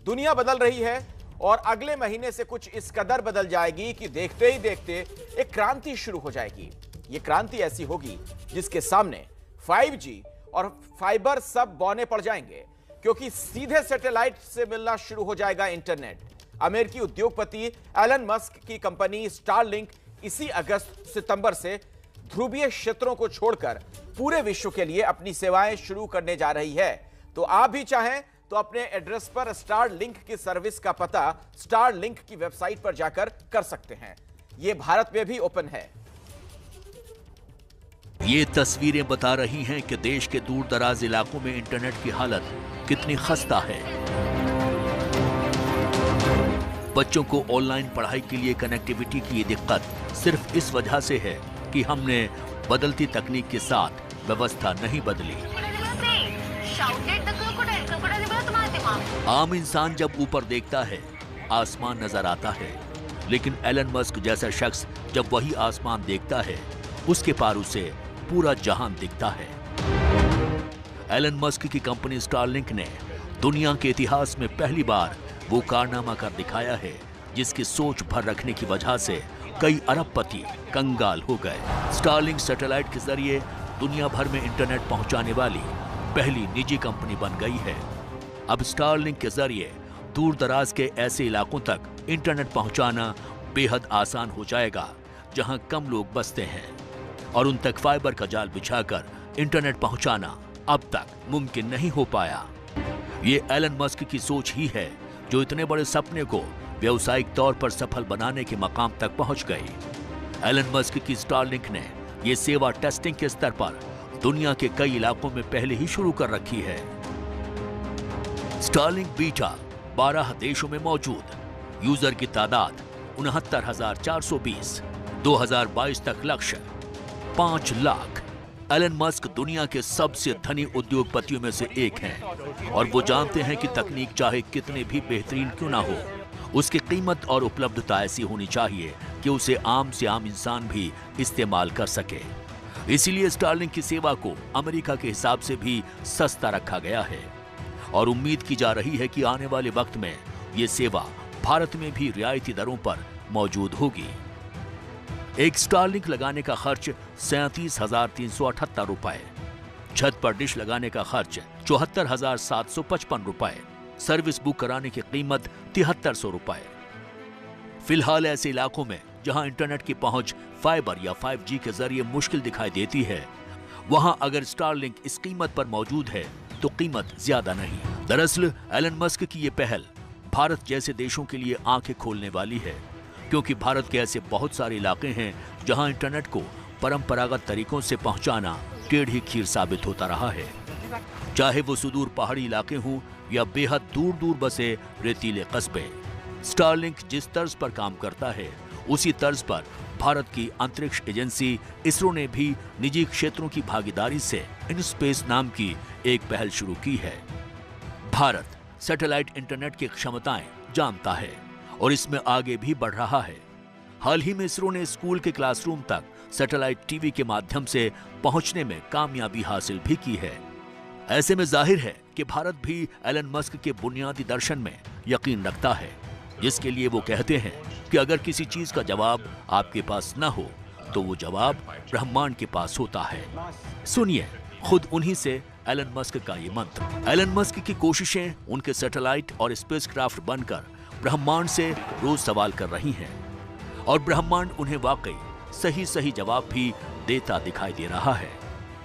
दुनिया बदल रही है और अगले महीने से कुछ इस कदर बदल जाएगी कि देखते ही देखते एक क्रांति शुरू हो जाएगी। ये क्रांति ऐसी होगी जिसके सामने 5G और फाइबर सब बौने पड़ जाएंगे, क्योंकि सीधे सैटेलाइट से मिलना शुरू हो जाएगा इंटरनेट। अमेरिकी उद्योगपति एलन मस्क की कंपनी स्टारलिंक इसी अगस्त सितंबर से ध्रुवीय क्षेत्रों को छोड़कर पूरे विश्व के लिए अपनी सेवाएं शुरू करने जा रही है। तो आप भी चाहें तो अपने एड्रेस पर स्टारलिंक की सर्विस का पता स्टारलिंक की वेबसाइट पर जाकर कर सकते हैं। यह भारत में भी ओपन है। ये तस्वीरें बता रही हैं कि देश के दूर दराज इलाकों में इंटरनेट की हालत कितनी खस्ता है। बच्चों को ऑनलाइन पढ़ाई के लिए कनेक्टिविटी की ये दिक्कत सिर्फ इस वजह से है कि हमने बदलती तकनीक के साथ व्यवस्था नहीं बदली। आम इंसान जब ऊपर देखता है आसमान नजर आता है, लेकिन एलन मस्क जैसा शख्स जब वही आसमान देखता है उसके पार उसे पूरा जहान दिखता है। एलन मस्क की कंपनी स्टारलिंक ने दुनिया के इतिहास में पहली बार वो कारनामा कर दिखाया है जिसकी सोच भर रखने की वजह से कई अरबपति कंगाल हो गए। स्टारलिंक सैटेलाइट के जरिए दुनिया भर में इंटरनेट पहुंचाने वाली पहली निजी कंपनी बन गई है। अब स्टारलिंक के जरिए दूर दराज के ऐसे इलाकों तक इंटरनेट पहुंचाना बेहद आसान हो जाएगा जहां कम लोग बसते हैं, और उन तक फाइबर का जाल बिछाकर इंटरनेट पहुंचाना अब तक मुमकिन नहीं हो पाया। ये एलन मस्क की सोच ही है जो इतने बड़े सपने को व्यावसायिक तौर पर सफल बनाने के मकाम तक पहुंच गई। एलन मस्क की स्टारलिंक ने यह सेवा टेस्टिंग के स्तर पर दुनिया के कई इलाकों में पहले ही शुरू कर रखी है। स्टारलिंक बीटा 12 देशों में मौजूद, यूजर की तादाद 69,420, 2022 तक लक्ष्य 5 लाख। एलन मस्क दुनिया के सबसे धनी उद्योगपतियों में से एक हैं और वो जानते हैं कि तकनीक चाहे कितने भी बेहतरीन क्यों ना हो, उसकी कीमत और उपलब्धता ऐसी होनी चाहिए कि उसे आम से आम इंसान भी इस्तेमाल कर सके। इसीलिए स्टारलिंक की सेवा को अमेरिका के हिसाब से भी सस्ता रखा गया है और उम्मीद की जा रही है कि आने वाले वक्त में ये सेवा भारत में भी रियायती दरों पर मौजूद होगी। एक स्टारलिंक लगाने का खर्च 37,378 रुपए, छत पर डिश लगाने का खर्च 74,755 रुपए, सर्विस बुक कराने की कीमत 7300 रुपए। फिलहाल ऐसे इलाकों में जहां इंटरनेट की पहुंच फाइबर या 5G के जरिए मुश्किल दिखाई देती है, वहां अगर स्टारलिंक इस कीमत पर मौजूद है तो कीमत ज्यादा नहीं। दरअसल एलन मस्क की ये पहल भारत जैसे देशों के लिए आंखें खोलने वाली है, क्योंकि भारत के ऐसे बहुत सारे इलाके हैं जहां इंटरनेट को परंपरागत तरीकों से पहुंचाना टेढ़ी खीर साबित होता रहा है। चाहे वो सुदूर पहाड़ी इलाके हों या बेहद दूर दूर बसे रेतीले कस्बे। स्टारलिंक जिस तर्ज पर काम करता है उसी तर्ज पर भारत की अंतरिक्ष एजेंसी इसरो ने भी निजी क्षेत्रों की भागीदारी से इनस्पेस नाम की एक पहल शुरू की है। भारत सैटेलाइट इंटरनेट की क्षमताएं जानता है और इसमें आगे भी बढ़ रहा है। हाल ही में इसरो ने स्कूल के क्लासरूम तक सैटेलाइट टीवी के माध्यम से पहुंचने में कामयाबी हासिल भी की है। ऐसे में जाहिर है कि भारत भी एलन मस्क के बुनियादी दर्शन में यकीन रखता है, जिसके लिए वो कहते हैं कि अगर किसी चीज का जवाब आपके पास न हो तो वो जवाब ब्रह्मांड के पास होता है। सुनिए खुद उन्हीं से एलन मस्क का ये मंत्र। एलन मस्क की कोशिशें उनके सैटेलाइट और स्पेसक्राफ्ट बनकर ब्रह्मांड से रोज सवाल कर रही हैं और ब्रह्मांड उन्हें वाकई सही जवाब भी देता दिखाई दे रहा है।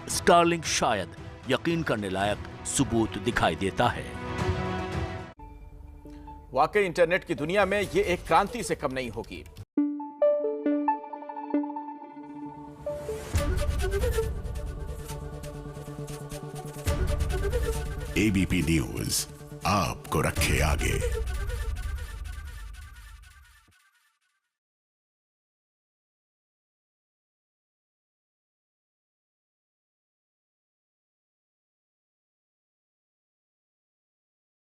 स्टारलिंक शायद यकीन करने लायक सबूत दिखाई देता है। वाकई इंटरनेट की दुनिया में ये एक क्रांति से कम नहीं होगी। एबीपी न्यूज आपको रखे आगे।